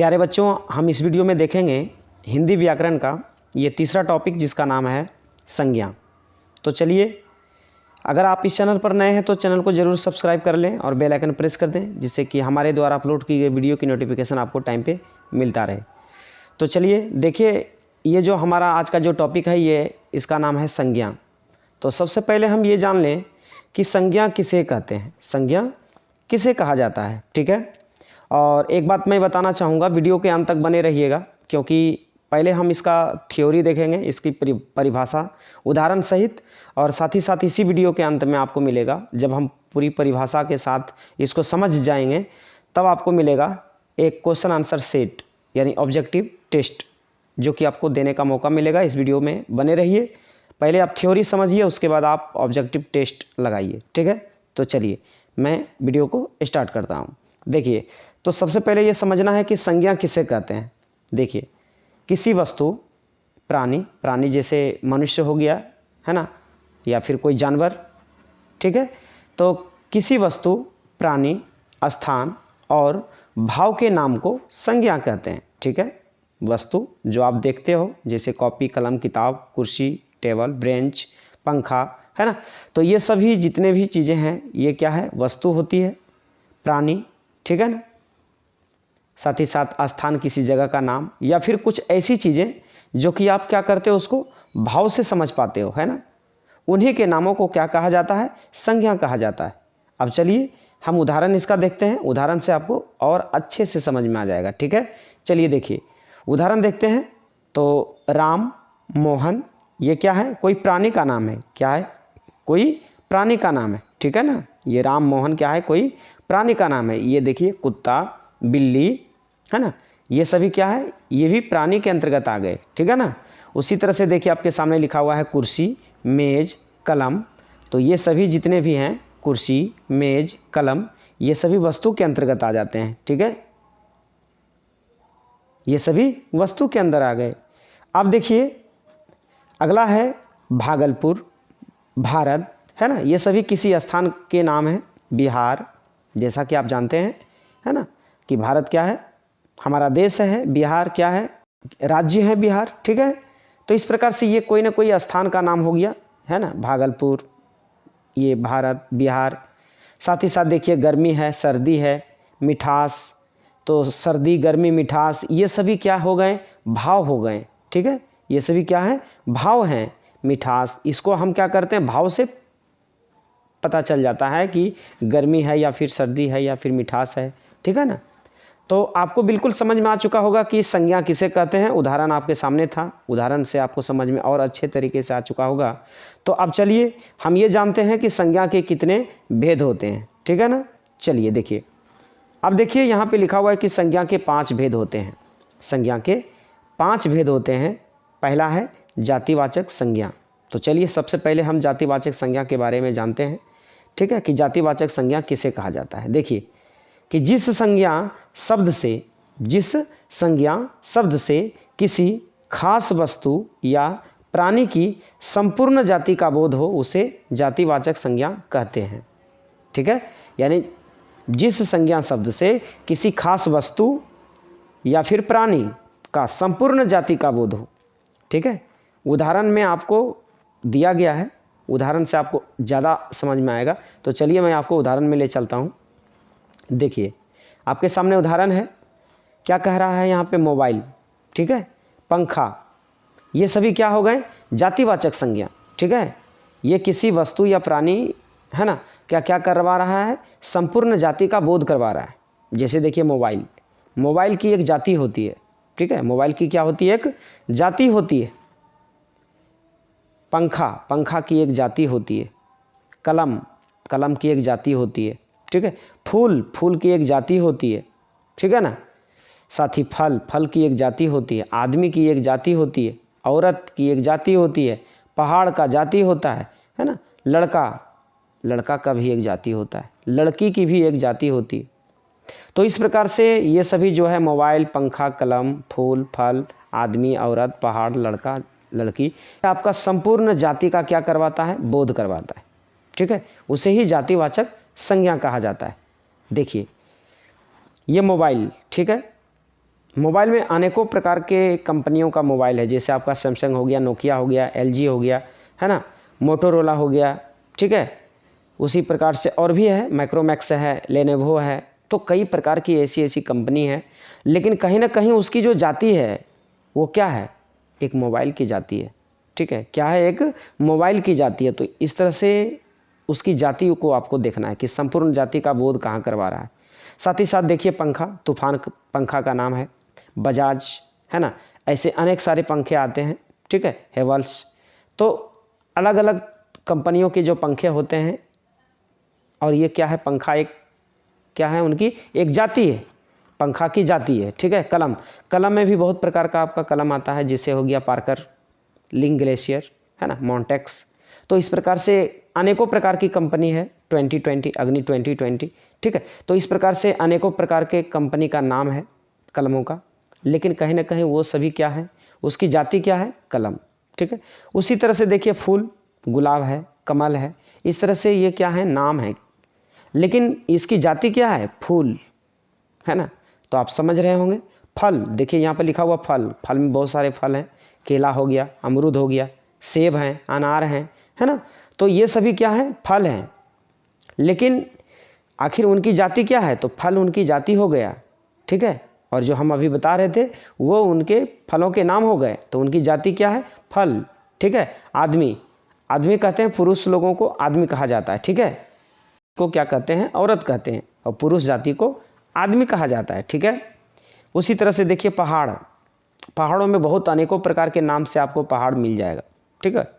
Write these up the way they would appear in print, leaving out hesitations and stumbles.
प्यारे बच्चों, हम इस वीडियो में देखेंगे हिंदी व्याकरण का ये तीसरा टॉपिक जिसका नाम है संज्ञा। तो चलिए, अगर आप इस चैनल पर नए हैं तो चैनल को ज़रूर सब्सक्राइब कर लें और बेल आइकन प्रेस कर दें, जिससे कि हमारे द्वारा अपलोड की गई वीडियो की नोटिफिकेशन आपको टाइम पे मिलता रहे। तो चलिए देखिए, ये जो हमारा आज का जो टॉपिक है ये इसका नाम है संज्ञा। तो सबसे पहले हम ये जान लें कि संज्ञा किसे कहते हैं, संज्ञा किसे कहा जाता है। ठीक है, और एक बात मैं बताना चाहूँगा, वीडियो के अंत तक बने रहिएगा, क्योंकि पहले हम इसका थ्योरी देखेंगे, इसकी परिभाषा उदाहरण सहित, और साथ ही साथ इसी वीडियो के अंत में आपको मिलेगा, जब हम पूरी परिभाषा के साथ इसको समझ जाएंगे तब आपको मिलेगा एक क्वेश्चन आंसर सेट यानी ऑब्जेक्टिव टेस्ट, जो कि आपको देने का मौका मिलेगा। इस वीडियो में बने रहिए, पहले आप थ्योरी समझिए, उसके बाद आप ऑब्जेक्टिव टेस्ट लगाइए। ठीक है, तो चलिए मैं वीडियो को स्टार्ट करता हूँ। देखिए, तो सबसे पहले ये समझना है कि संज्ञा किसे कहते हैं। देखिए, किसी वस्तु, प्राणी जैसे मनुष्य हो गया है ना, या फिर कोई जानवर। ठीक है, तो किसी वस्तु, प्राणी, स्थान और भाव के नाम को संज्ञा कहते हैं। ठीक है, वस्तु जो आप देखते हो, जैसे कॉपी, कलम, किताब, कुर्सी, टेबल, बेंच, पंखा, है ना, तो ये सभी जितने भी चीज़ें हैं ये क्या है, वस्तु होती है। प्राणी, ठीक है ना, साथ ही साथ स्थान, किसी जगह का नाम, या फिर कुछ ऐसी चीज़ें जो कि आप क्या करते हो, उसको भाव से समझ पाते हो, है ना, उन्हीं के नामों को क्या कहा जाता है, संज्ञा कहा जाता है। अब चलिए हम उदाहरण इसका देखते हैं, उदाहरण से आपको और अच्छे से समझ में आ जाएगा। ठीक है, चलिए देखिए उदाहरण देखते हैं। तो राम, मोहन, ये क्या है, कोई प्राणी का नाम है। क्या है, कोई प्राणी का नाम है। ठीक है ना, ये राम मोहन क्या है, कोई प्राणी का नाम है। ये देखिए कुत्ता, बिल्ली, है ना, ये सभी क्या है, ये भी प्राणी के अंतर्गत आ गए। ठीक है ना, उसी तरह से देखिए आपके सामने लिखा हुआ है कुर्सी, मेज, कलम, तो ये सभी जितने भी हैं, कुर्सी, मेज, कलम, ये सभी वस्तु के अंतर्गत आ जाते हैं। ठीक है, ये सभी वस्तु के अंदर आ गए। अब देखिए अगला है भागलपुर, भारत, है ना, ये सभी किसी स्थान के नाम हैं। बिहार, जैसा कि आप जानते हैं, है ना, कि भारत क्या है, हमारा देश है। बिहार क्या है, राज्य है बिहार। ठीक है, तो इस प्रकार से ये कोई ना कोई स्थान का नाम हो गया, है ना, भागलपुर, ये भारत, बिहार। साथ ही साथ देखिए गर्मी है, सर्दी है, मिठास, तो सर्दी, गर्मी, मिठास, ये सभी क्या हो गए, भाव हो गए। ठीक है, ये सभी क्या है, भाव हैं। मिठास, इसको हम क्या करते हैं, भाव से पता चल जाता है कि गर्मी है या फिर सर्दी है या फिर मिठास है। ठीक है ना, तो आपको बिल्कुल समझ में आ चुका होगा कि संज्ञा किसे कहते हैं। उदाहरण आपके सामने था, उदाहरण से आपको समझ में और अच्छे तरीके से आ चुका होगा। तो अब चलिए हम ये जानते हैं कि संज्ञा के कितने भेद होते हैं। ठीक है ना, चलिए देखिए, अब देखिए यहाँ पे लिखा हुआ है कि संज्ञा के 5 भेद होते हैं। संज्ञा के 5 भेद होते हैं। पहला है जातिवाचक संज्ञा। तो चलिए सबसे पहले हम जातिवाचक संज्ञा के बारे में जानते हैं। ठीक है, कि जातिवाचक संज्ञा किसे कहा जाता है। देखिए कि जिस संज्ञा शब्द से किसी खास वस्तु या प्राणी की संपूर्ण जाति का बोध हो, उसे जातिवाचक संज्ञा कहते हैं। ठीक है, यानी जिस संज्ञा शब्द से किसी खास वस्तु या फिर प्राणी का संपूर्ण जाति का बोध हो। ठीक है, उदाहरण में आपको दिया गया है, उदाहरण से आपको ज़्यादा समझ में आएगा। तो चलिए मैं आपको उदाहरण में ले चलता हूँ। देखिए आपके सामने उदाहरण है, क्या कह रहा है यहाँ पे, मोबाइल, ठीक है, पंखा, ये सभी क्या हो गए, जातिवाचक संज्ञा। ठीक है, ये किसी वस्तु या प्राणी, है ना, क्या क्या करवा रहा है, संपूर्ण जाति का बोध करवा रहा है। जैसे देखिए मोबाइल, मोबाइल की एक जाति होती है। ठीक है, मोबाइल की क्या होती है, एक जाति होती है। पंखा, पंखा की एक जाति होती है। कलम, कलम की एक जाति होती है। ठीक है, फूल, फूल की एक जाति होती है। ठीक है ना, साथ ही फल, फल की एक जाति होती है। आदमी की एक जाति होती है। औरत की एक जाति होती है। पहाड़ का जाति होता है ना, लड़का, लड़का का भी एक जाति होता है। लड़की की भी एक जाति होती है। तो इस प्रकार से ये सभी जो है मोबाइल, पंखा, कलम, फूल, फल, आदमी, औरत, पहाड़, लड़का, लड़की, आपका संपूर्ण जाति का क्या करवाता है, बोध करवाता है। ठीक है, उसे ही जातिवाचक संज्ञा कहा जाता है। देखिए ये मोबाइल, ठीक है, मोबाइल में अनेकों प्रकार के कंपनियों का मोबाइल है, जैसे आपका सैमसंग हो गया, नोकिया हो गया, एलजी हो गया, है ना, मोटोरोला हो गया, ठीक है। उसी प्रकार से और भी है, माइक्रोमैक्स है, लेनोवो है। तो कई प्रकार की ऐसी ऐसी कंपनी है, लेकिन कहीं ना कहीं उसकी जो जाति है वो क्या है, एक मोबाइल की जाति है, ठीक है। क्या है, एक मोबाइल की जाति है। तो इस तरह से उसकी जाति को आपको देखना है कि संपूर्ण जाति का बोध कहाँ करवा रहा है। साथ ही साथ देखिए पंखा, तूफान पंखा का नाम है, बजाज, है ना, ऐसे अनेक सारे पंखे आते हैं, ठीक है, हेवल्स। तो अलग अलग कंपनियों के जो पंखे होते हैं, और ये क्या है, पंखा एक क्या है, उनकी एक जाति है, पंखा की जाति है, ठीक है। कलम, कलम में भी बहुत प्रकार का आपका कलम आता है, जिससे हो गया पार्कर, लिंक ग्लेशियर, है ना, मॉन्टेक्स। तो इस प्रकार से अनेकों प्रकार की कंपनी है, 2020, अग्नि 2020, ठीक है। तो इस प्रकार से अनेकों प्रकार के कंपनी का नाम है कलमों का, लेकिन कहीं ना कहीं वो सभी क्या है, उसकी जाति क्या है, कलम, ठीक है। उसी तरह से देखिए फूल, गुलाब है, कमल है, इस तरह से ये क्या है, नाम है, लेकिन इसकी जाति क्या है, फूल, है ना। तो आप समझ रहे होंगे। फल, देखिए यहाँ पर लिखा हुआ फल, फल में बहुत सारे फल हैं, केला हो गया, अमरूद हो गया, सेब हैं, अनार हैं, है ना। तो ये सभी क्या है, फल हैं, लेकिन आखिर उनकी जाति क्या है, तो फल उनकी जाति हो गया, ठीक है। और जो हम अभी बता रहे थे वो उनके फलों के नाम हो गए, तो उनकी जाति क्या है, फल, ठीक है। आदमी, आदमी कहते हैं, पुरुष लोगों को आदमी कहा जाता है, ठीक है, को क्या कहते हैं, औरत कहते हैं, और पुरुष जाति को आदमी कहा जाता है, ठीक है। उसी तरह से देखिए पहाड़, पहाड़ों में बहुत अनेकों प्रकार के नाम से आपको पहाड़ मिल जाएगा, ठीक है,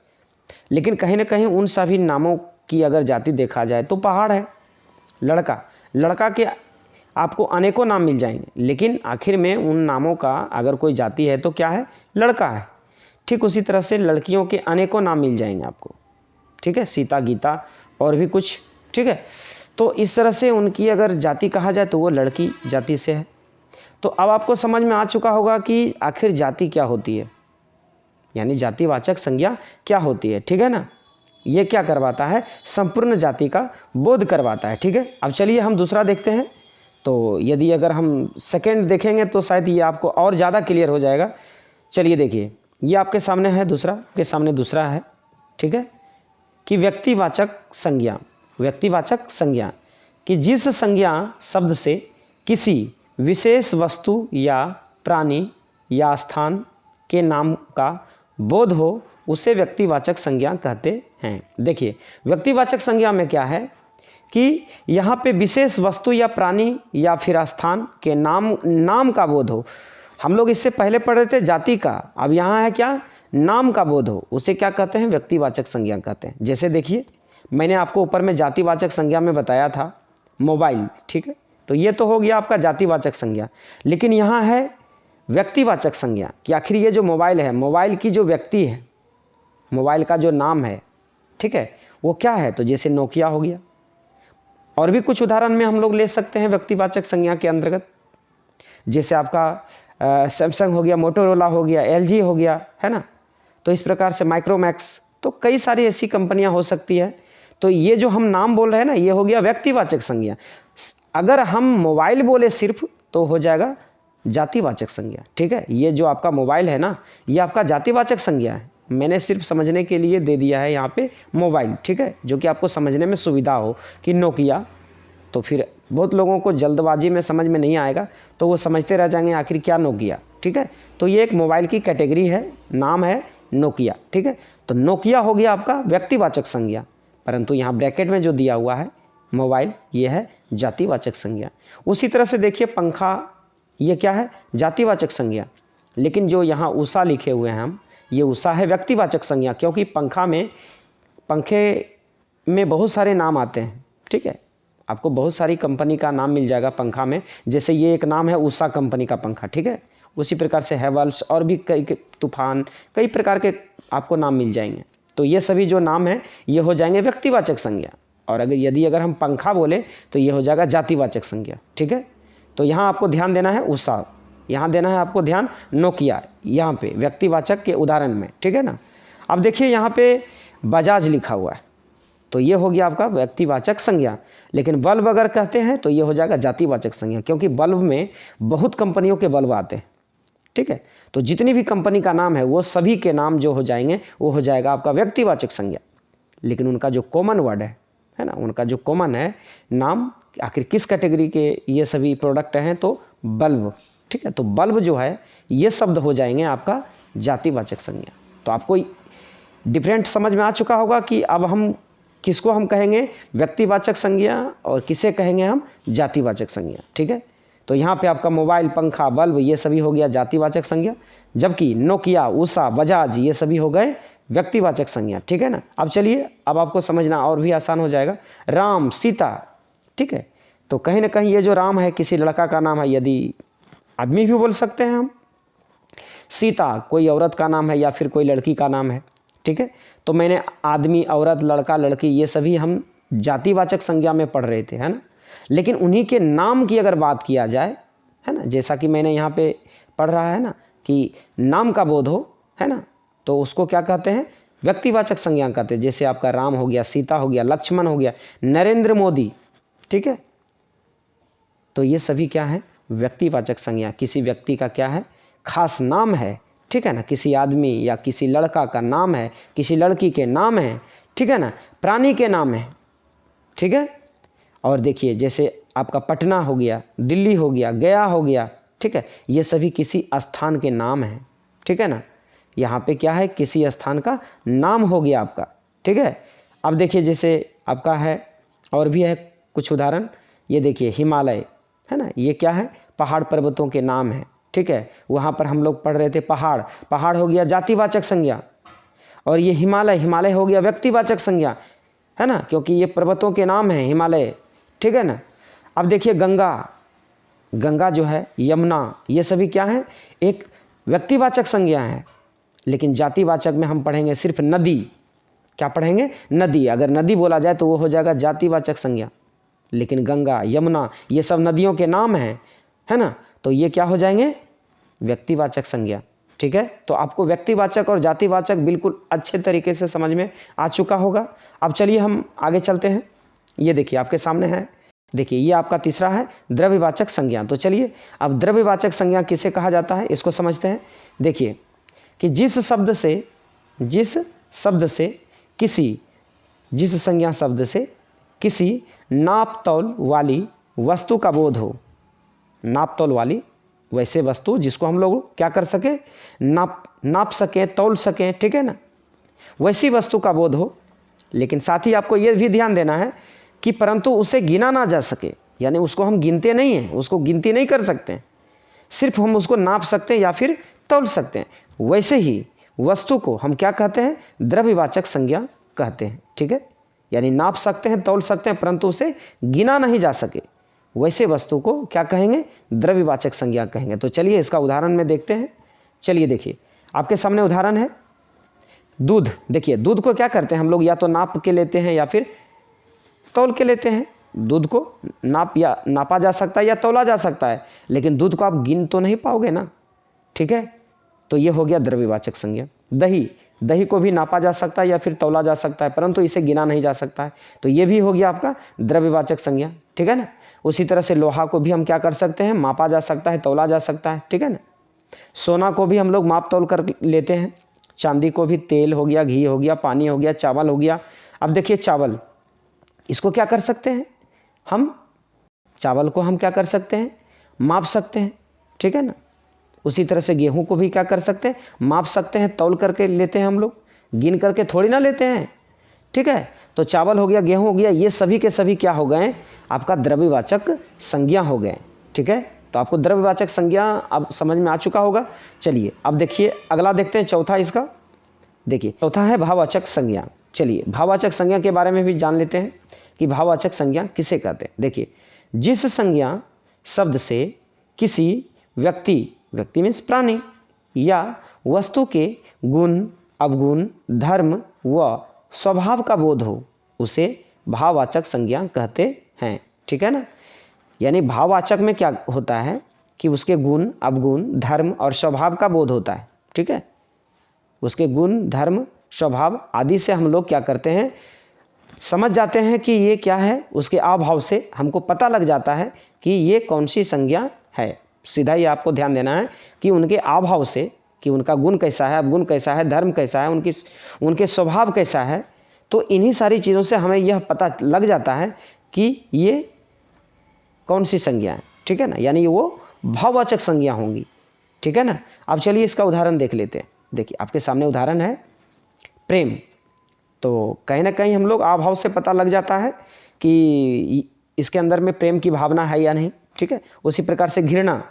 लेकिन कहीं ना कहीं उन सभी नामों की अगर जाति देखा जाए तो पहाड़ है। लड़का, लड़का के आपको अनेकों नाम मिल जाएंगे, लेकिन आखिर में उन नामों का अगर कोई जाति है तो क्या है, लड़का है। ठीक उसी तरह से लड़कियों के अनेकों नाम मिल जाएंगे आपको, ठीक है, सीता, गीता और भी कुछ, ठीक है। तो इस तरह से उनकी अगर जाति कहा जाए तो वो लड़की जाति से है। तो अब आपको समझ में आ चुका होगा कि आखिर जाति क्या होती है, यानी जातिवाचक संज्ञा क्या होती है, ठीक है ना। ये क्या करवाता है, संपूर्ण जाति का बोध करवाता है, ठीक है। अब चलिए हम दूसरा देखते हैं। तो यदि अगर हम सेकंड देखेंगे तो शायद ये आपको और ज़्यादा क्लियर हो जाएगा। चलिए देखिए, ये आपके सामने है, दूसरा के सामने दूसरा है, ठीक है, कि व्यक्तिवाचक संज्ञा, व्यक्तिवाचक संज्ञा कि जिस संज्ञा शब्द से किसी विशेष वस्तु या प्राणी या स्थान के नाम का बोध हो उसे व्यक्तिवाचक संज्ञा कहते हैं। देखिए व्यक्तिवाचक संज्ञा में क्या है कि यहाँ पे विशेष वस्तु या प्राणी या फिर स्थान के नाम का बोध हो। हम लोग इससे पहले पढ़ रहे थे जाति का, अब यहाँ है क्या, नाम का बोध हो, उसे क्या कहते हैं, व्यक्तिवाचक संज्ञा कहते हैं। जैसे देखिए मैंने आपको ऊपर में जातिवाचक संज्ञा में बताया था मोबाइल, ठीक है, तो ये तो हो गया आपका जातिवाचक संज्ञा, लेकिन यहाँ है व्यक्तिवाचक संज्ञा कि आखिर ये जो मोबाइल है, मोबाइल की जो व्यक्ति है, मोबाइल का जो नाम है, ठीक है, वो क्या है, तो जैसे नोकिया हो गया, और भी कुछ उदाहरण में हम लोग ले सकते हैं व्यक्तिवाचक संज्ञा के अंतर्गत, जैसे आपका सैमसंग हो गया, मोटोरोला हो गया, एलजी हो गया, है ना। तो इस प्रकार से माइक्रोमैक्स, तो कई सारी ऐसी कंपनियां हो सकती है। तो ये जो हम नाम बोल रहे हैं ना, ये हो गया व्यक्तिवाचक संज्ञा। अगर हम मोबाइल बोले सिर्फ तो हो जाएगा जातिवाचक संज्ञा, ठीक है। ये जो आपका मोबाइल है ना, ये आपका जातिवाचक संज्ञा है, मैंने सिर्फ समझने के लिए दे दिया है यहाँ पे मोबाइल, ठीक है, जो कि आपको समझने में सुविधा हो कि नोकिया, तो फिर बहुत लोगों को जल्दबाजी में समझ में नहीं आएगा तो वो समझते रह जाएंगे आखिर क्या नोकिया, ठीक है। तो ये एक मोबाइल की कैटेगरी है, नाम है नोकिया, ठीक है। तो नोकिया हो गया आपका व्यक्तिवाचक संज्ञा, परंतु यहाँ ब्रैकेट में जो दिया हुआ है मोबाइल, ये है जातिवाचक संज्ञा। उसी तरह से देखिए पंखा, ये क्या है, जातिवाचक संज्ञा, लेकिन जो यहाँ उषा लिखे हुए हैं हम, ये उषा है व्यक्तिवाचक संज्ञा, क्योंकि पंखे में बहुत सारे नाम आते हैं, ठीक है। आपको बहुत सारी कंपनी का नाम मिल जाएगा पंखा में, जैसे ये एक नाम है उषा कंपनी का पंखा, ठीक है। उसी प्रकार से हैवल्स और भी कई, तूफान, कई प्रकार के आपको नाम मिल जाएंगे। तो ये सभी जो नाम है ये हो जाएंगे व्यक्तिवाचक संज्ञा, और अगर हम पंखा बोले तो ये हो जाएगा जातिवाचक संज्ञा, ठीक है। तो यहाँ आपको ध्यान देना है उषा, यहाँ देना है आपको ध्यान नोकिया, यहाँ पे व्यक्तिवाचक के उदाहरण में, ठीक है ना। अब देखिए यहाँ पे बजाज लिखा हुआ है, तो ये हो गया आपका व्यक्तिवाचक संज्ञा। लेकिन बल्ब अगर कहते हैं तो ये हो जाएगा जातिवाचक संज्ञा, क्योंकि बल्ब में बहुत कंपनियों के बल्ब आते हैं, ठीक है। तो जितनी भी कंपनी का नाम है वो सभी के नाम जो हो जाएंगे वो हो जाएगा आपका व्यक्तिवाचक संज्ञा। लेकिन उनका जो कॉमन वर्ड है ना, उनका जो कॉमन है नाम, आखिर किस कैटेगरी के ये सभी प्रोडक्ट हैं, तो बल्ब, ठीक है। तो बल्ब जो है ये शब्द हो जाएंगे आपका जातिवाचक संज्ञा। तो आपको डिफरेंट समझ में आ चुका होगा कि अब हम किसको हम कहेंगे व्यक्तिवाचक संज्ञा और किसे कहेंगे हम जातिवाचक संज्ञा, ठीक है। तो यहाँ पे आपका मोबाइल, पंखा, बल्ब ये सभी हो गया जातिवाचक संज्ञा, जबकि नोकिया, उषा, बजाज ये सभी हो गए व्यक्तिवाचक संज्ञा, ठीक है ना। अब चलिए, अब आपको समझना और भी आसान हो जाएगा। राम, सीता, ठीक है। तो कहीं ना कहीं ये जो राम है किसी लड़का का नाम है, यदि आदमी भी बोल सकते हैं हम। सीता कोई औरत का नाम है या फिर कोई लड़की का नाम है, ठीक है। तो मैंने आदमी, औरत, लड़का, लड़की ये सभी हम जातिवाचक संज्ञा में पढ़ रहे थे, है ना। लेकिन उन्हीं के नाम की अगर बात किया जाए, है ना, जैसा कि मैंने यहाँ पे पढ़ रहा है ना कि नाम का बोध हो, है ना, तो उसको क्या कहते हैं व्यक्तिवाचक संज्ञा कहते हैं। जैसे आपका राम हो गया, सीता हो गया, लक्ष्मण हो गया, नरेंद्र मोदी, ठीक है। तो ये सभी क्या है व्यक्तिवाचक संज्ञा। किसी व्यक्ति का क्या है खास नाम है, ठीक है ना, किसी आदमी या किसी लड़का का नाम है, किसी लड़की के नाम है, ठीक है ना, प्राणी के नाम है, ठीक है। और देखिए जैसे आपका पटना हो गया, दिल्ली हो गया, गया हो गया, ठीक है, ये सभी किसी स्थान के नाम हैं, ठीक है ना। यहाँ पे क्या है किसी स्थान का नाम हो गया आपका, ठीक है। अब देखिए जैसे आपका है और भी है कुछ उदाहरण, ये देखिए हिमालय, है ना, ये क्या है पहाड़ पर्वतों के नाम है, ठीक है। वहाँ पर हम लोग पढ़ रहे थे पहाड़, पहाड़ हो गया जातिवाचक संज्ञा, और ये हिमालय, हिमालय हो गया व्यक्तिवाचक संज्ञा, है ना, क्योंकि ये पर्वतों के नाम हैं हिमालय, ठीक है ना। अब देखिए गंगा, गंगा जो है, यमुना, ये सभी क्या है एक व्यक्तिवाचक संज्ञा है। लेकिन जातिवाचक में हम पढ़ेंगे सिर्फ नदी, क्या पढ़ेंगे नदी। अगर नदी बोला जाए तो वो हो जाएगा जातिवाचक संज्ञा। लेकिन गंगा, यमुना ये सब नदियों के नाम हैं, है ना, तो ये क्या हो जाएंगे व्यक्तिवाचक संज्ञा, ठीक है। तो आपको व्यक्तिवाचक और जातिवाचक बिल्कुल अच्छे तरीके से समझ में आ चुका होगा। अब चलिए हम आगे चलते हैं। ये देखिए आपके सामने है, देखिए ये आपका तीसरा है द्रव्यवाचक संज्ञा। तो चलिए अब द्रव्यवाचक संज्ञा किसे कहा जाता है इसको समझते हैं। देखिए कि जिस संज्ञा शब्द से किसी नाप तौल वाली वस्तु का बोध हो, नाप तौल वाली वैसे वस्तु जिसको हम लोग क्या कर सके नाप सकें, तौल सकें, ठीक है ना, वैसी वस्तु का बोध हो। लेकिन साथ ही आपको ये भी ध्यान देना है कि परंतु उसे गिना ना जा सके, यानी उसको हम गिनते नहीं हैं, उसको गिनती नहीं कर सकते हैं, सिर्फ हम उसको नाप सकते हैं या फिर तौल सकते हैं। वैसे ही वस्तु को हम क्या कहते हैं द्रव्यवाचक संज्ञा कहते हैं, ठीक है। यानी नाप सकते हैं, तौल सकते हैं, परंतु उसे गिना नहीं जा सके, वैसे वस्तु को क्या कहेंगे द्रव्यवाचक संज्ञा कहेंगे। तो चलिए इसका उदाहरण में देखते हैं। चलिए देखिए आपके सामने उदाहरण है दूध। देखिए दूध को क्या करते हैं हम लोग, या तो नाप के लेते हैं या फिर तौल के लेते हैं। दूध को नापा जा सकता है या तौला जा सकता है, लेकिन दूध को आप गिन तो नहीं पाओगे ना, ठीक है। तो ये हो गया द्रव्यवाचक संज्ञा। दही, दही को भी नापा जा सकता है या फिर तौला जा सकता है, परंतु इसे गिना नहीं जा सकता है, तो ये भी हो गया आपका द्रव्यवाचक संज्ञा, ठीक है ना। उसी तरह से लोहा को भी हम क्या कर सकते हैं मापा जा सकता है, तौला जा सकता है, ठीक है ना। सोना को भी हम लोग माप तौल कर लेते हैं, चांदी को भी, तेल हो गया, घी हो गया, पानी हो गया, चावल हो गया। अब देखिए चावल, इसको क्या कर सकते हैं हम, चावल को हम क्या कर सकते हैं माप सकते हैं, ठीक है ना। उसी तरह से गेहूं को भी क्या कर सकते हैं माप सकते हैं, तौल करके लेते हैं हम लोग, गिन करके थोड़ी ना लेते हैं, ठीक है। तो चावल हो गया, गेहूं हो गया, ये सभी के सभी क्या हो गए आपका द्रव्यवाचक संज्ञा हो गए, ठीक है। तो आपको द्रव्यवाचक संज्ञा अब समझ में आ चुका होगा। चलिए अब देखिए अगला देखते हैं चौथा इसका। देखिए चौथा है भाववाचक संज्ञा। चलिए भाववाचक संज्ञा के बारे में भी जान लेते हैं कि भाववाचक संज्ञा किसे कहते हैं। देखिए जिस संज्ञा शब्द से किसी व्यक्ति मीन्स प्राणी या वस्तु के गुण, अवगुण, धर्म व स्वभाव का बोध हो उसे भाववाचक संज्ञा कहते हैं, ठीक है ना। यानी भाववाचक में क्या होता है कि उसके गुण, अवगुण, धर्म और स्वभाव का बोध होता है, ठीक है। उसके गुण, धर्म, स्वभाव आदि से हम लोग क्या करते हैं समझ जाते हैं कि ये क्या है, उसके आभाव से हमको पता लग जाता है कि ये कौन सी संज्ञा है। सीधा ही आपको ध्यान देना है कि उनके आभाव से, कि उनका गुण कैसा है, अवगुण कैसा है, धर्म कैसा है, उनके स्वभाव कैसा है। तो इन्हीं सारी चीज़ों से हमें यह पता लग जाता है कि ये कौन सी संज्ञा है, ठीक है ना, यानी वो भाववाचक संज्ञा होंगी, ठीक है ना। अब चलिए इसका उदाहरण देख लेते हैं। देखिए आपके सामने उदाहरण है प्रेम। तो कहीं ना कहीं हम लोग आभाव से पता लग जाता है कि इसके अंदर में प्रेम की भावना है या नहीं, ठीक है। उसी प्रकार से घृणा,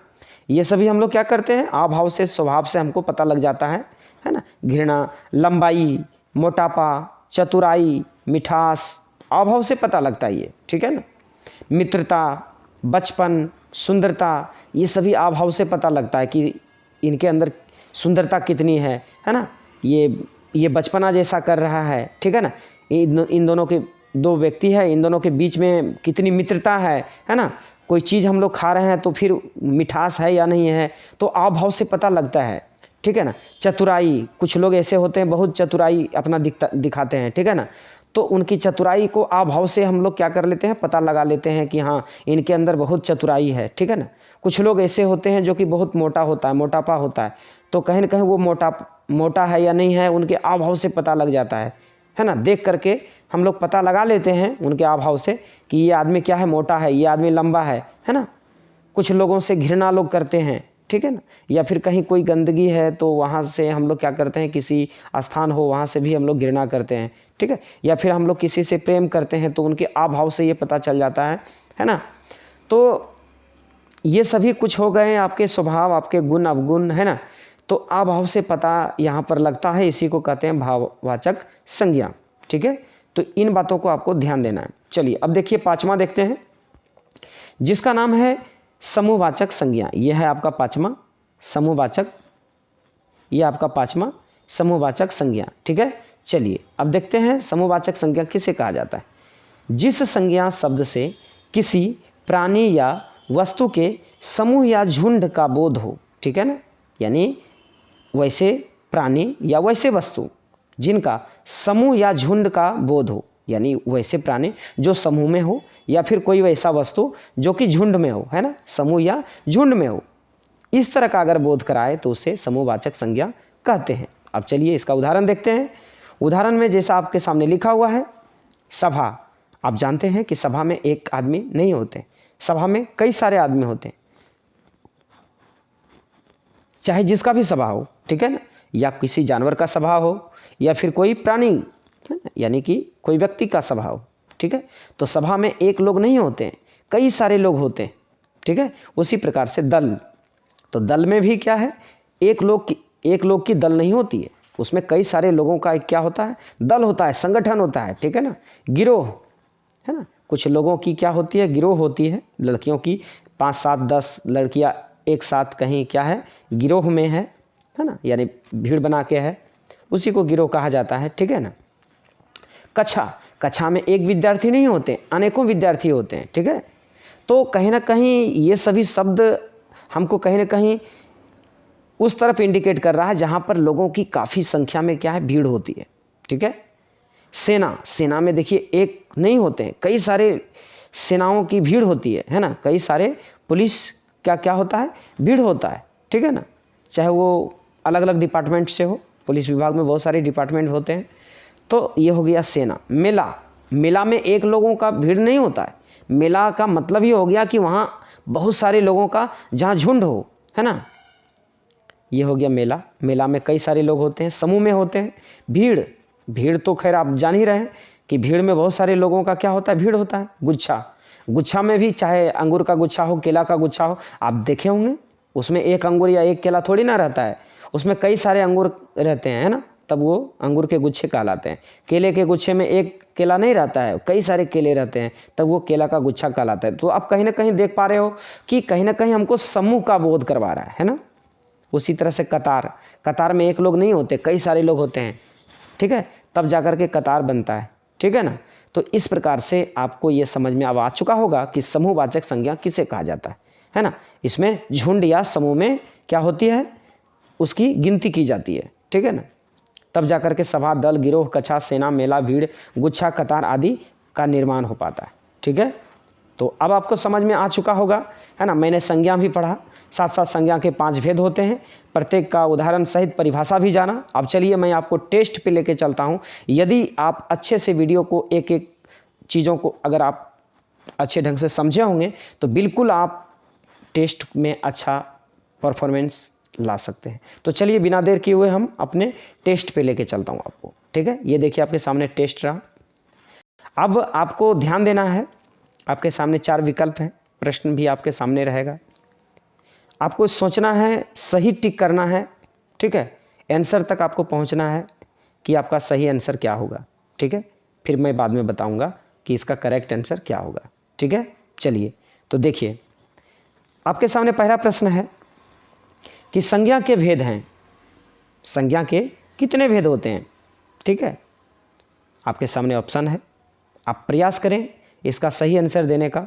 ये सभी हम लोग क्या करते हैं, आभाव से, स्वभाव से हमको पता लग जाता है ना। घृणा, लंबाई, मोटापा, चतुराई, मिठास, आभाव से पता लगता है ये, ठीक है ना। मित्रता, बचपन, सुंदरता, ये सभी आभाव से पता लगता है कि इनके अंदर सुंदरता कितनी है ना। ये बचपना जैसा कर रहा है, ठीक है ना। इन दोनों के, दो व्यक्ति है, इन दोनों के बीच में कितनी मित्रता है ना। कोई चीज़ हम लोग खा रहे हैं तो फिर मिठास है या नहीं है, तो आभाव से पता लगता है, ठीक है ना। चतुराई, कुछ लोग ऐसे होते हैं बहुत चतुराई अपना दिखाते हैं, ठीक है ना। तो उनकी चतुराई को आभाव से हम लोग क्या कर लेते हैं, पता लगा लेते हैं कि हाँ इनके अंदर बहुत चतुराई है, ठीक है ना। कुछ लोग ऐसे होते हैं जो कि बहुत मोटा होता है, मोटापा होता है, तो कहीं ना कहीं वो मोटा है या नहीं है, उनके आभाव से पता लग जाता है ना। देख करके हम लोग पता लगा लेते हैं उनके आभाव से कि ये आदमी क्या है, मोटा है, ये आदमी लंबा है ना। कुछ लोगों से घृणा लोग करते हैं, ठीक है ना। या फिर कहीं कोई गंदगी है तो वहाँ से हम लोग क्या करते हैं, किसी स्थान हो वहाँ से भी हम लोग घृणा करते हैं, ठीक है। या फिर हम लोग किसी से प्रेम करते हैं तो उनके आभाव से ये पता चल जाता है ना। तो ये सभी कुछ हो गए आपके स्वभाव, आपके गुण अवगुण, है ना। तो आभाव से पता यहाँ पर लगता है, इसी को कहते हैं भाववाचक संज्ञा, ठीक है। तो इन बातों को आपको ध्यान देना है। चलिए अब देखिए पांचवा देखते हैं, जिसका नाम है समूहवाचक संज्ञा। यह है आपका पांचवा समूहवाचक, यह आपका पांचवा समूहवाचक संज्ञा, ठीक है। चलिए अब देखते हैं समूहवाचक संज्ञा किसे कहा जाता है। जिस संज्ञा शब्द से किसी प्राणी या वस्तु के समूह या झुंड का बोध हो, ठीक है ना। यानी वैसे प्राणी या वैसे वस्तु जिनका समूह या झुंड का बोध हो, यानी वैसे प्राणी जो समूह में हो, या फिर कोई वैसा वस्तु जो कि झुंड में हो, है ना, समूह या झुंड में हो, इस तरह का अगर बोध कराए तो उसे समूहवाचक संज्ञा कहते हैं। अब चलिए इसका उदाहरण देखते हैं। उदाहरण में जैसा आपके सामने लिखा हुआ है, सभा। आप जानते हैं कि सभा में एक आदमी नहीं होते, सभा में कई सारे आदमी होते हैं, चाहे जिसका भी सभा हो, ठीक है ना। या किसी जानवर का सभा हो, या फिर कोई प्राणी, यानी कि कोई व्यक्ति का सभा हो, ठीक है। तो सभा में एक लोग नहीं होते हैं, कई सारे लोग होते हैं, ठीक है। उसी प्रकार से दल, तो दल में भी क्या है, एक लोग की दल नहीं होती है, उसमें कई सारे लोगों का एक क्या होता है, दल होता है, संगठन होता है, ठीक है ना। गिरोह, है ना, कुछ लोगों की क्या होती है, गिरोह होती है। लड़कियों की 5, 7, 10 लड़कियां एक साथ कहीं क्या है, गिरोह में है ना, यानी भीड़ बना के है, उसी को गिरोह कहा जाता है, ठीक है ना। कक्षा में एक विद्यार्थी नहीं होते, अनेकों विद्यार्थी होते हैं, ठीक है। तो कहीं ना कहीं ये सभी शब्द हमको कहीं ना कहीं उस तरफ इंडिकेट कर रहा है जहाँ पर लोगों की काफ़ी संख्या में क्या है, भीड़ होती है, ठीक है। सेना में देखिए एक नहीं होते हैं, कई सारे सेनाओं की भीड़ होती है ना। कई सारे पुलिस क्या होता है, भीड़ होता है, ठीक है ना। चाहे वो अलग अलग डिपार्टमेंट से हो, पुलिस विभाग में बहुत सारे डिपार्टमेंट होते हैं। तो ये हो गया सेना। मेला में एक लोगों का भीड़ नहीं होता है, मेला का मतलब ये हो गया कि वहाँ बहुत सारे लोगों का जहाँ झुंड हो, है ना, ये हो गया मेला। मेला में कई सारे लोग होते हैं, समूह में होते हैं। भीड़ तो खैर आप जान ही रहे हैं कि भीड़ में बहुत सारे लोगों का क्या होता है, भीड़ होता है। गुच्छा में भी चाहे अंगूर का गुच्छा हो, केला का गुच्छा हो, आप देखे होंगे उसमें एक अंगूर या एक केला थोड़ी ना रहता है, उसमें कई सारे अंगूर रहते हैं, है ना, तब वो अंगूर के गुच्छे कहलाते हैं। केले के गुच्छे में एक केला नहीं रहता है, कई सारे केले रहते हैं, तब वो केला का गुच्छा कहलाता है। तो आप कहीं ना कहीं देख पा रहे हो कि कहीं ना कहीं हमको समूह का बोध करवा रहा है ना। उसी तरह से कतार में एक लोग नहीं होते, कई सारे लोग होते हैं, ठीक है, तब जाकर के कतार बनता है, ठीक है ना। तो इस प्रकार से आपको ये समझ में अब आ चुका होगा कि समूहवाचक संज्ञा किसे कहा जाता है ना। इसमें झुंड या समूह में क्या होती है, उसकी गिनती की जाती है, ठीक है ना। तब जाकर के सभा, दल, गिरोह, कछा, सेना, मेला, भीड़, गुच्छा, कतार आदि का निर्माण हो पाता है। ठीक है, तो अब आपको समझ में आ चुका होगा, है ना। मैंने संज्ञा भी पढ़ा, साथ साथ संज्ञा के 5 भेद होते हैं, प्रत्येक का उदाहरण सहित परिभाषा भी जाना। अब चलिए मैं आपको टेस्ट पे लेके चलता हूँ। यदि आप अच्छे से वीडियो को, एक एक चीज़ों को अगर आप अच्छे ढंग से समझे होंगे तो बिल्कुल आप टेस्ट में अच्छा परफॉर्मेंस ला सकते हैं। तो चलिए बिना देर किए हुए हम अपने टेस्ट पे लेके चलता हूँ आपको। ठीक है, ये देखिए आपके सामने टेस्ट रहा। अब आपको ध्यान देना है, आपके सामने 4 विकल्प हैं, प्रश्न भी आपके सामने रहेगा। आपको सोचना है, सही टिक करना है। ठीक है, आंसर तक आपको पहुंचना है कि आपका सही आंसर क्या होगा। ठीक है, फिर मैं बाद में बताऊंगा कि इसका करेक्ट आंसर क्या होगा। ठीक है, चलिए तो देखिए आपके सामने पहला प्रश्न है कि संज्ञा के भेद हैं। संज्ञा के कितने भेद होते हैं? ठीक है, आपके सामने ऑप्शन है, आप प्रयास करें इसका सही आंसर देने का।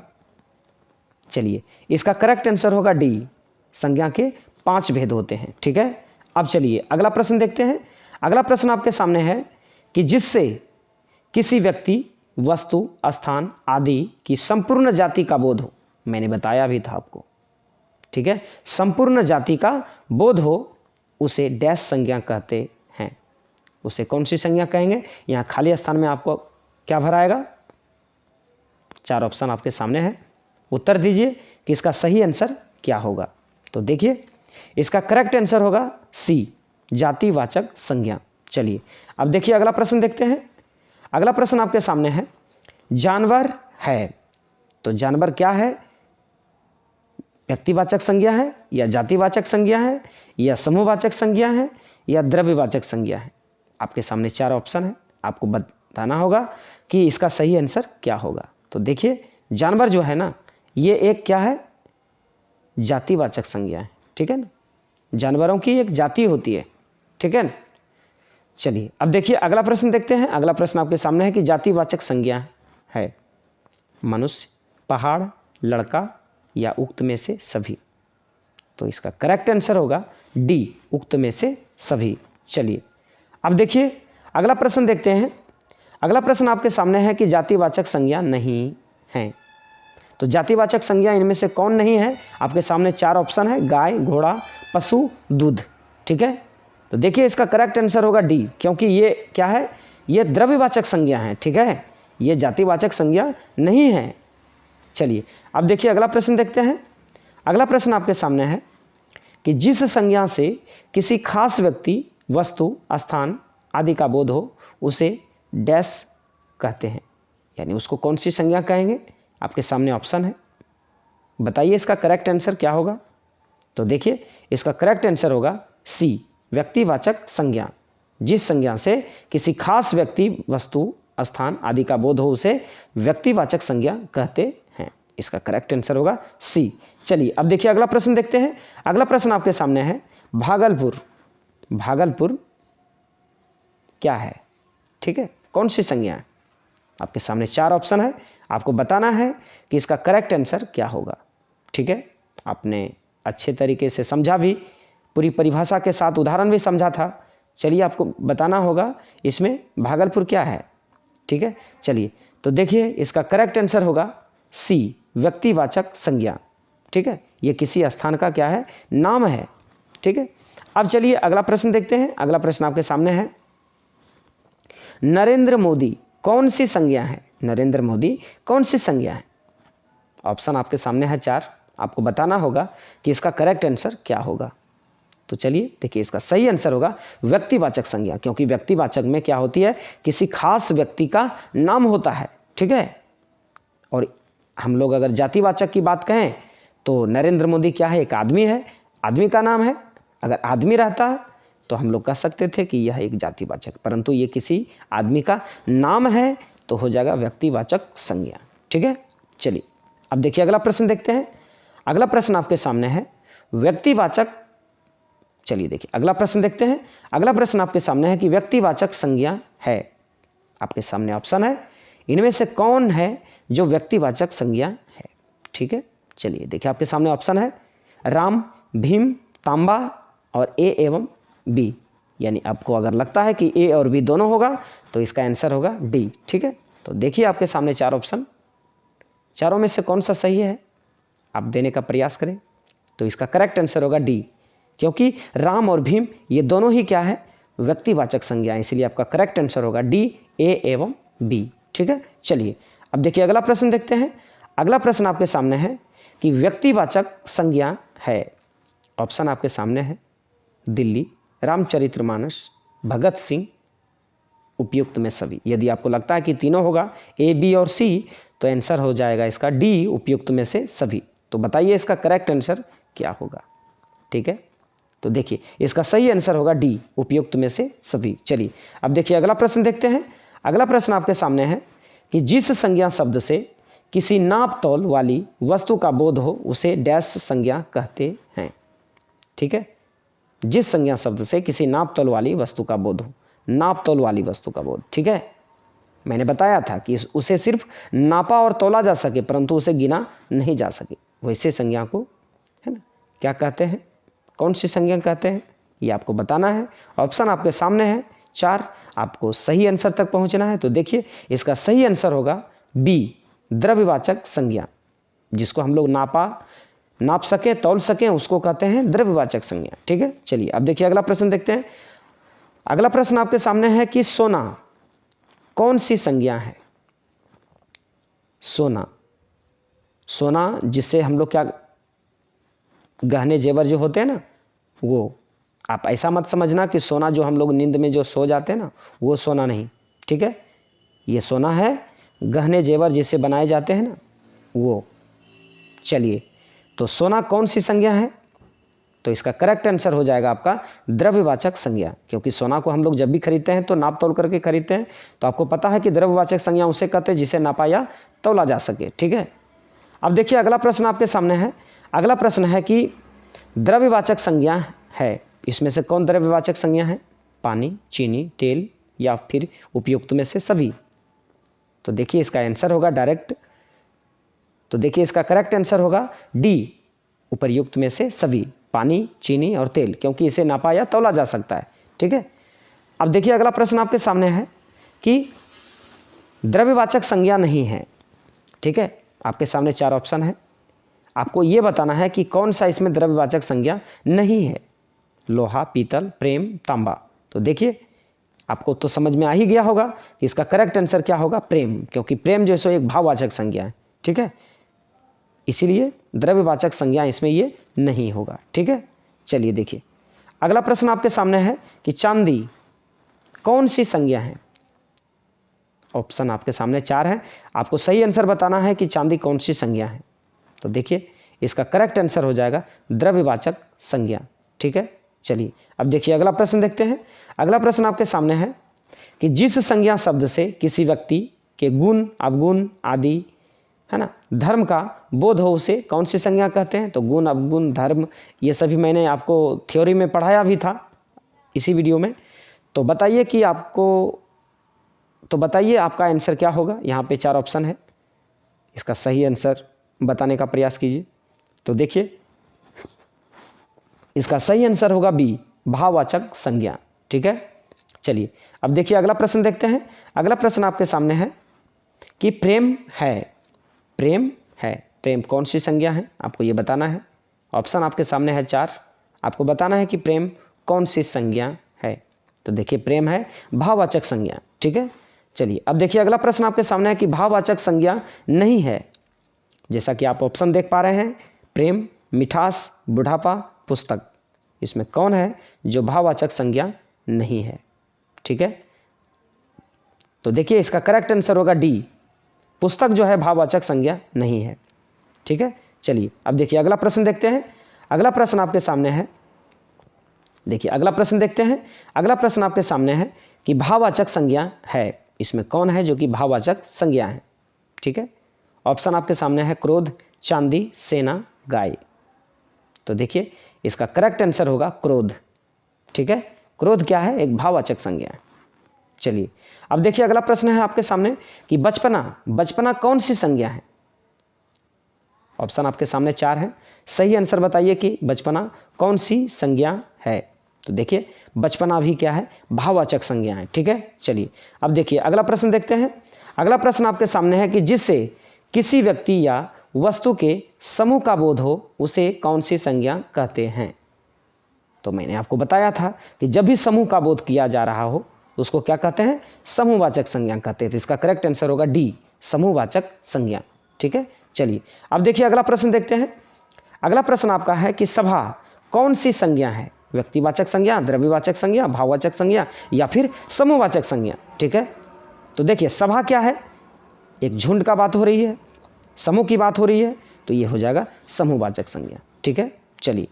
चलिए, इसका करेक्ट आंसर होगा डी, संज्ञा के 5 भेद होते हैं। ठीक है, अब चलिए अगला प्रश्न देखते हैं। अगला प्रश्न आपके सामने है कि जिससे किसी व्यक्ति, वस्तु, स्थान आदि की संपूर्ण जाति का बोध हो। मैंने बताया भी था आपको। ठीक है, संपूर्ण जाति का बोध हो उसे डैश संज्ञा कहते हैं। उसे कौन सी संज्ञा कहेंगे? यहाँ खाली स्थान में आपको क्या भराएगा? 4 ऑप्शन आपके सामने है, उत्तर दीजिए कि इसका सही आंसर क्या होगा। तो देखिए इसका करेक्ट आंसर होगा सी, जातिवाचक संज्ञा। चलिए अब देखिए अगला प्रश्न देखते हैं। अगला प्रश्न आपके सामने है, जानवर है। तो जानवर क्या है? व्यक्तिवाचक संज्ञा है या जातिवाचक संज्ञा है या समूहवाचक संज्ञा है या द्रव्यवाचक संज्ञा है? आपके सामने 4 ऑप्शन है, आपको बताना होगा कि इसका सही आंसर क्या होगा। तो देखिए जानवर जो है ना, ये एक क्या है? जातिवाचक संज्ञा है। ठीक है ना, जानवरों की एक जाति होती है। ठीक है ना, चलिए अब देखिए अगला प्रश्न देखते हैं। अगला प्रश्न आपके सामने है कि जातिवाचक संज्ञा है मनुष्य, पहाड़, लड़का या उक्त में से सभी। तो इसका करेक्ट आंसर होगा डी, उक्त में से सभी। चलिए अब देखिए अगला प्रश्न देखते हैं। अगला प्रश्न आपके सामने है कि जातिवाचक संज्ञा नहीं है। तो जातिवाचक संज्ञा इनमें से कौन नहीं है? आपके सामने 4 ऑप्शन है, गाय, घोड़ा, पशु, दूध। ठीक है, तो देखिए इसका करेक्ट आंसर होगा डी, क्योंकि ये क्या है? ये द्रव्यवाचक संज्ञा है। ठीक है, ये जातिवाचक संज्ञा नहीं है। चलिए अब देखिए अगला प्रश्न देखते हैं। अगला प्रश्न आपके सामने है कि जिस संज्ञा से किसी खास व्यक्ति, वस्तु, स्थान आदि का बोध हो उसे डैश कहते हैं। यानी उसको कौन सी संज्ञा कहेंगे? आपके सामने ऑप्शन है, बताइए इसका करेक्ट आंसर क्या होगा। तो देखिए इसका करेक्ट आंसर होगा सी, व्यक्तिवाचक संज्ञा। जिस संज्ञा से किसी खास व्यक्ति, वस्तु, स्थान आदि का बोध हो उसे व्यक्तिवाचक संज्ञा कहते हैं। इसका करेक्ट आंसर होगा सी। चलिए अब देखिए अगला प्रश्न देखते हैं। अगला प्रश्न आपके सामने है, भागलपुर। भागलपुर क्या है? ठीक है, कौन सी संज्ञा है? आपके सामने 4 ऑप्शन है, आपको बताना है कि इसका करेक्ट आंसर क्या होगा। ठीक है, आपने अच्छे तरीके से समझा भी, पूरी परिभाषा के साथ उदाहरण भी समझा था। चलिए आपको बताना होगा इसमें भागलपुर क्या है। ठीक है, चलिए तो देखिए इसका करेक्ट आंसर होगा सी, व्यक्तिवाचक संज्ञा। ठीक है, ये किसी स्थान का क्या है? नाम है। ठीक है, अब चलिए अगला प्रश्न देखते हैं। अगला प्रश्न आपके सामने है, नरेंद्र मोदी कौन सी संज्ञा है? नरेंद्र मोदी कौन सी संज्ञा है? ऑप्शन आपके सामने है 4, आपको बताना होगा कि इसका करेक्ट आंसर क्या होगा। तो चलिए देखिए इसका सही आंसर होगा व्यक्तिवाचक संज्ञा, क्योंकि व्यक्तिवाचक में क्या होती है? किसी खास व्यक्ति का नाम होता है। ठीक है, और हम लोग अगर जातिवाचक की बात कहें तो नरेंद्र मोदी क्या है? एक आदमी है, आदमी का नाम है। अगर आदमी रहता तो हम लोग कह सकते थे कि यह एक जातिवाचक, परंतु ये किसी आदमी का नाम है तो हो जाएगा व्यक्तिवाचक संज्ञा। ठीक है, चलिए अब देखिए अगला प्रश्न देखते हैं। अगला प्रश्न आपके सामने है व्यक्तिवाचक। चलिए देखिए अगला प्रश्न देखते हैं। अगला प्रश्न आपके सामने है कि व्यक्तिवाचक संज्ञा है। आपके सामने ऑप्शन है, इनमें से कौन है जो व्यक्तिवाचक संज्ञा है? ठीक है, चलिए देखिए आपके सामने ऑप्शन है, राम, भीम, तांबा और ए एवं बी। यानी आपको अगर लगता है कि ए और बी दोनों होगा तो इसका आंसर होगा डी। ठीक है, तो देखिए आपके सामने 4 ऑप्शन, चारों में से कौन सा सही है आप देने का प्रयास करें। तो इसका करेक्ट आंसर होगा डी, क्योंकि राम और भीम ये दोनों ही क्या है, व्यक्तिवाचक संज्ञा है, इसलिए आपका करेक्ट आंसर होगा डी, ए एवं बी। ठीक है, चलिए अब देखिए अगला प्रश्न देखते हैं। अगला प्रश्न आपके सामने है कि व्यक्तिवाचक संज्ञा है, ऑप्शन आपके सामने है दिल्ली, रामचरितमानस, भगत सिंह, उपयुक्त में सभी। यदि आपको लगता है कि तीनों होगा ए बी और सी, तो आंसर हो जाएगा इसका डी, उपयुक्त में से सभी। तो बताइए इसका करेक्ट आंसर क्या होगा। ठीक है, तो देखिए इसका सही आंसर होगा डी, उपयुक्त में से सभी। चलिए अब देखिए अगला प्रश्न देखते हैं। अगला प्रश्न आपके सामने है कि जिस संज्ञा शब्द से किसी नाप तौल वाली वस्तु का बोध हो उसे डैश संज्ञा कहते हैं। ठीक है, जिस संज्ञा शब्द से किसी नाप तौल वाली वस्तु का बोध हो, नाप तौल वाली वस्तु का बोध। ठीक है, मैंने बताया था कि उसे सिर्फ नापा और तौला जा सके परंतु उसे गिना नहीं जा सके, वैसे संज्ञा को है ना क्या कहते हैं, कौन सी संज्ञा कहते हैं, ये आपको बताना है। ऑप्शन आपके सामने है 4, आपको सही आंसर तक पहुंचना है। तो देखिए इसका सही आंसर होगा बी, द्रव्यवाचक संज्ञा। जिसको हम लोग नाप सके, तौल सकें, उसको कहते हैं द्रव्यवाचक संज्ञा। ठीक है, चलिए अब देखिए अगला प्रश्न देखते हैं। अगला प्रश्न आपके सामने है कि सोना कौन सी संज्ञा है। सोना, सोना जिससे हम लोग क्या, गहने जेवर जो होते हैं ना, वो आप ऐसा मत समझना कि सोना जो हम लोग नींद में जो सो जाते हैं ना, वो सोना नहीं। ठीक है, ये सोना है गहने जेवर जिससे बनाए जाते हैं ना, वो। चलिए तो सोना कौन सी संज्ञा है, तो इसका करेक्ट आंसर हो जाएगा आपका द्रव्यवाचक संज्ञा, क्योंकि सोना को हम लोग जब भी खरीदते हैं तो नाप तौल करके खरीदते हैं। तो आपको पता है कि द्रव्यवाचक संज्ञा उसे कहते हैं जिसे नापा या तौला जा सके। ठीक है, अब देखिए अगला प्रश्न आपके सामने है। अगला प्रश्न है कि द्रव्यवाचक संज्ञा है, इसमें से कौन द्रव्यवाचक संज्ञा है, पानी, चीनी, तेल या फिर उपयुक्त में से सभी। तो देखिए इसका आंसर होगा डायरेक्ट, तो देखिए इसका करेक्ट आंसर होगा डी, उपयुक्त में से सभी, पानी, चीनी और तेल, क्योंकि इसे नापा या तौला जा सकता है। ठीक है, अब देखिए अगला प्रश्न आपके सामने है कि द्रव्यवाचक संज्ञा नहीं है। ठीक है, आपके सामने 4 ऑप्शन है, आपको यह बताना है कि कौन सा इसमें द्रव्यवाचक संज्ञा नहीं है, लोहा, पीतल, प्रेम, तांबा। तो देखिए आपको तो समझ में आ ही गया होगा कि इसका करेक्ट आंसर क्या होगा, प्रेम, क्योंकि प्रेम जो है एक भाववाचक संज्ञा है। ठीक है, इसीलिए द्रव्यवाचक संज्ञा इसमें ये नहीं होगा। ठीक है, चलिए देखिए अगला प्रश्न आपके सामने है कि चांदी कौन सी संज्ञा है। ऑप्शन आपके सामने 4 है, आपको सही आंसर बताना है कि चांदी कौन सी संज्ञा है। तो देखिए इसका करेक्ट आंसर हो जाएगा द्रव्यवाचक संज्ञा। ठीक है, चलिए अब देखिए अगला प्रश्न देखते हैं। अगला प्रश्न आपके सामने है कि जिस संज्ञा शब्द से किसी व्यक्ति के गुण, अवगुण आदि है ना, धर्म का बोध हो उसे कौन सी संज्ञा कहते हैं। तो गुण, अवगुण, धर्म ये सभी मैंने आपको थ्योरी में पढ़ाया भी था इसी वीडियो में। तो बताइए कि बताइए आपका आंसर क्या होगा। यहाँ पे 4 ऑप्शन है, इसका सही आंसर बताने का प्रयास कीजिए। तो देखिए इसका सही आंसर होगा बी, भाववाचक संज्ञा। ठीक है, चलिए अब देखिए अगला प्रश्न देखते हैं। अगला प्रश्न आपके सामने है कि प्रेम है, प्रेम है, प्रेम कौन सी संज्ञा है, आपको ये बताना है। ऑप्शन आपके सामने है 4, आपको बताना है कि प्रेम कौन सी संज्ञा है। तो देखिए प्रेम है भाववाचक संज्ञा। ठीक है, चलिए अब देखिए अगला प्रश्न आपके सामने है कि भाववाचक संज्ञा नहीं है। जैसा कि आप ऑप्शन देख पा रहे हैं, प्रेम, मिठास, बुढ़ापा, पुस्तक, इसमें कौन है जो भाववाचक संज्ञा नहीं है। ठीक है, तो देखिए इसका करेक्ट आंसर होगा डी, पुस्तक जो है भाववाचक संज्ञा नहीं है। ठीक है, चलिए अब देखिए अगला प्रश्न देखते हैं। अगला प्रश्न आपके सामने है, देखिए अगला प्रश्न देखते हैं। अगला प्रश्न आपके सामने है कि भाववाचक संज्ञा है, इसमें कौन है जो कि भाववाचक संज्ञा है। ठीक है, ऑप्शन आपके सामने है क्रोध, चांदी, सेना, गाय। तो देखिए इसका करेक्ट आंसर होगा क्रोध। ठीक है, क्रोध क्या है, एक भाववाचक संज्ञा है। चलिए अब देखिए अगला प्रश्न है आपके सामने कि बचपना, बचपना कौन सी संज्ञा है। ऑप्शन आपके सामने 4 है, सही आंसर बताइए कि बचपना कौन सी संज्ञा है। तो देखिए बचपना भी क्या है, भाववाचक संज्ञा है। ठीक है, चलिए अब देखिए अगला प्रश्न देखते हैं। अगला प्रश्न आपके सामने है कि जिससे किसी व्यक्ति या वस्तु के समूह का बोध हो उसे कौन सी संज्ञा कहते हैं। तो मैंने आपको बताया था कि जब भी समूह का बोध किया जा रहा हो उसको क्या कहते हैं, समूहवाचक संज्ञा कहते हैं। तो इसका करेक्ट आंसर होगा डी, समूहवाचक संज्ञा। ठीक है, चलिए अब देखिए अगला प्रश्न देखते हैं। अगला प्रश्न आपका है कि सभा कौन सी संज्ञा है, व्यक्तिवाचक संज्ञा, द्रव्यवाचक संज्ञा, भाववाचक संज्ञा या फिर समूहवाचक संज्ञा। ठीक है, तो देखिए सभा क्या है, एक झुंड का बात हो रही है, समूह की बात हो रही है, तो ये हो जाएगा समूहवाचक संज्ञा। ठीक है, चलिए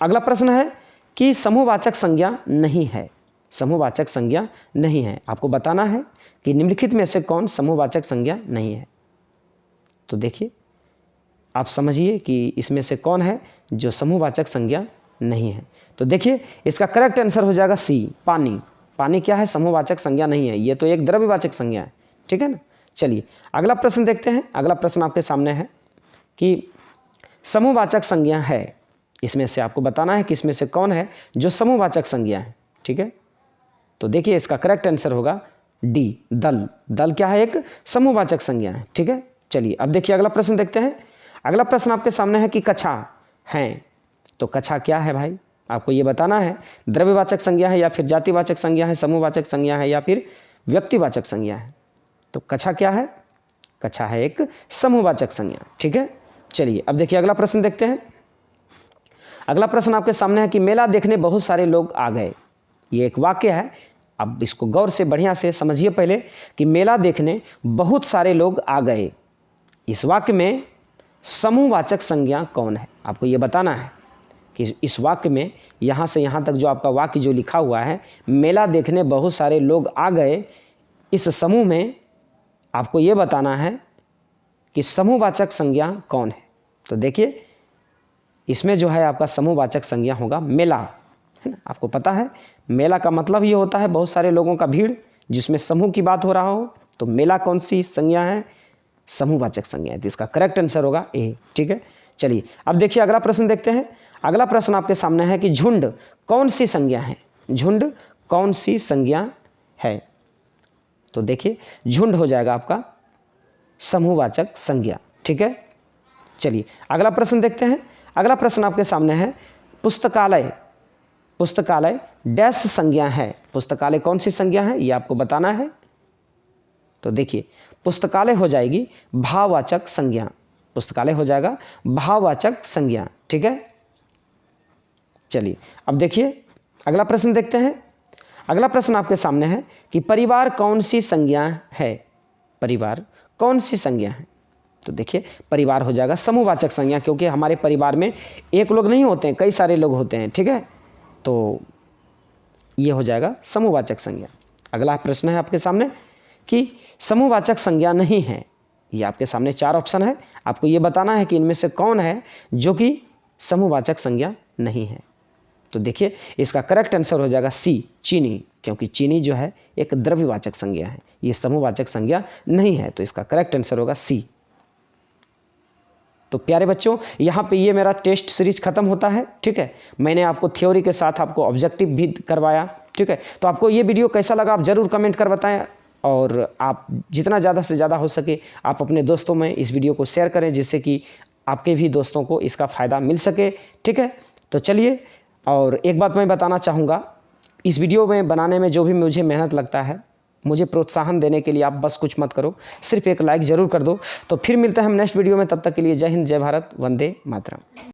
अगला प्रश्न है कि समूहवाचक संज्ञा नहीं है, समूहवाचक संज्ञा नहीं है। आपको बताना है कि निम्नलिखित में से कौन समूहवाचक संज्ञा नहीं है। तो देखिए आप समझिए कि इसमें से कौन है जो समूहवाचक संज्ञा नहीं है। तो देखिए इसका करेक्ट आंसर हो जाएगा सी, पानी। पानी क्या है, समूहवाचक संज्ञा नहीं है, ये तो एक द्रव्यवाचक संज्ञा है। ठीक है ना, चलिए अगला प्रश्न देखते हैं। अगला प्रश्न आपके सामने है कि समूहवाचक संज्ञा है, इसमें से आपको बताना है कि इसमें से कौन है जो समूहवाचक संज्ञा है। ठीक है, तो देखिए इसका करेक्ट आंसर होगा डी, दल। दल क्या है, एक समूहवाचक संज्ञा है। ठीक है, चलिए अब देखिए अगला प्रश्न देखते हैं। अगला प्रश्न आपके सामने है कि कछा है, तो कछा क्या है भाई, आपको ये बताना है द्रव्यवाचक संज्ञा है या फिर जातिवाचक संज्ञा है, समूहवाचक संज्ञा है या फिर व्यक्तिवाचक संज्ञा है। तो कछा क्या है, कछा है एक समूहवाचक संज्ञा। ठीक है, चलिए अब देखिए अगला प्रश्न देखते हैं। अगला प्रश्न आपके सामने है कि मेला देखने बहुत सारे लोग आ गए। ये एक वाक्य है, अब इसको गौर से बढ़िया से समझिए पहले कि मेला देखने बहुत सारे लोग आ गए। इस वाक्य में समूहवाचक संज्ञा कौन है, आपको ये बताना है कि इस वाक्य में यहाँ से यहाँ तक जो आपका वाक्य जो लिखा हुआ है, मेला देखने बहुत सारे लोग आ गए, इस समूह में आपको ये बताना है कि समूहवाचक संज्ञा कौन है। तो देखिए इसमें जो है आपका समूहवाचक संज्ञा होगा मेला, है ना। आपको पता है मेला का मतलब ये होता है बहुत सारे लोगों का भीड़ जिसमें समूह की बात हो रहा हो। तो मेला कौन सी संज्ञा है, समूहवाचक संज्ञा है। तो इसका करेक्ट आंसर होगा ए। ठीक है, चलिए अब देखिए अगला प्रश्न देखते हैं। अगला प्रश्न आपके सामने है कि झुंड कौन सी संज्ञा है, झुंड कौन सी संज्ञा है। तो देखिए झुंड हो जाएगा आपका समूहवाचक संज्ञा। ठीक है, चलिए अगला प्रश्न देखते हैं। अगला प्रश्न आपके सामने है पुस्तकालय, पुस्तकालय डैश संज्ञा है, पुस्तकालय कौन सी संज्ञा है ये आपको बताना है। तो देखिए पुस्तकालय हो जाएगी भाववाचक संज्ञा, पुस्तकालय हो जाएगा भाववाचक संज्ञा। ठीक है, चलिए अब देखिए अगला प्रश्न देखते हैं। अगला प्रश्न आपके सामने है कि परिवार कौन सी संज्ञा है, परिवार कौन सी संज्ञा है। तो देखिए परिवार हो जाएगा समूहवाचक संज्ञा, क्योंकि हमारे परिवार में एक लोग नहीं होते हैं, कई सारे लोग होते हैं। ठीक है, तो ये हो जाएगा समूहवाचक संज्ञा। अगला प्रश्न है आपके सामने कि समूहवाचक संज्ञा नहीं है। ये आपके सामने 4 ऑप्शन है, आपको ये बताना है कि इनमें से कौन है जो कि समूहवाचक संज्ञा नहीं है। तो देखिए इसका करेक्ट आंसर हो जाएगा सी, चीनी, क्योंकि चीनी जो है एक द्रव्यवाचक संज्ञा है, ये समूहवाचक संज्ञा नहीं है। तो इसका करेक्ट आंसर होगा सी। तो प्यारे बच्चों यहाँ पे ये मेरा टेस्ट सीरीज खत्म होता है। ठीक है, मैंने आपको थ्योरी के साथ आपको ऑब्जेक्टिव भी करवाया। ठीक है, तो आपको ये वीडियो कैसा लगा आप ज़रूर कमेंट कर बताएं, और आप जितना ज़्यादा से ज़्यादा हो सके आप अपने दोस्तों में इस वीडियो को शेयर करें, जिससे कि आपके भी दोस्तों को इसका फ़ायदा मिल सके। ठीक है, तो चलिए, और एक बात मैं बताना चाहूँगा, इस वीडियो में बनाने में जो भी मुझे मेहनत लगता है, मुझे प्रोत्साहन देने के लिए आप बस कुछ मत करो, सिर्फ एक लाइक ज़रूर कर दो। तो फिर मिलते हैं हम नेक्स्ट वीडियो में, तब तक के लिए जय हिंद, जय भारत, वंदे मातरम।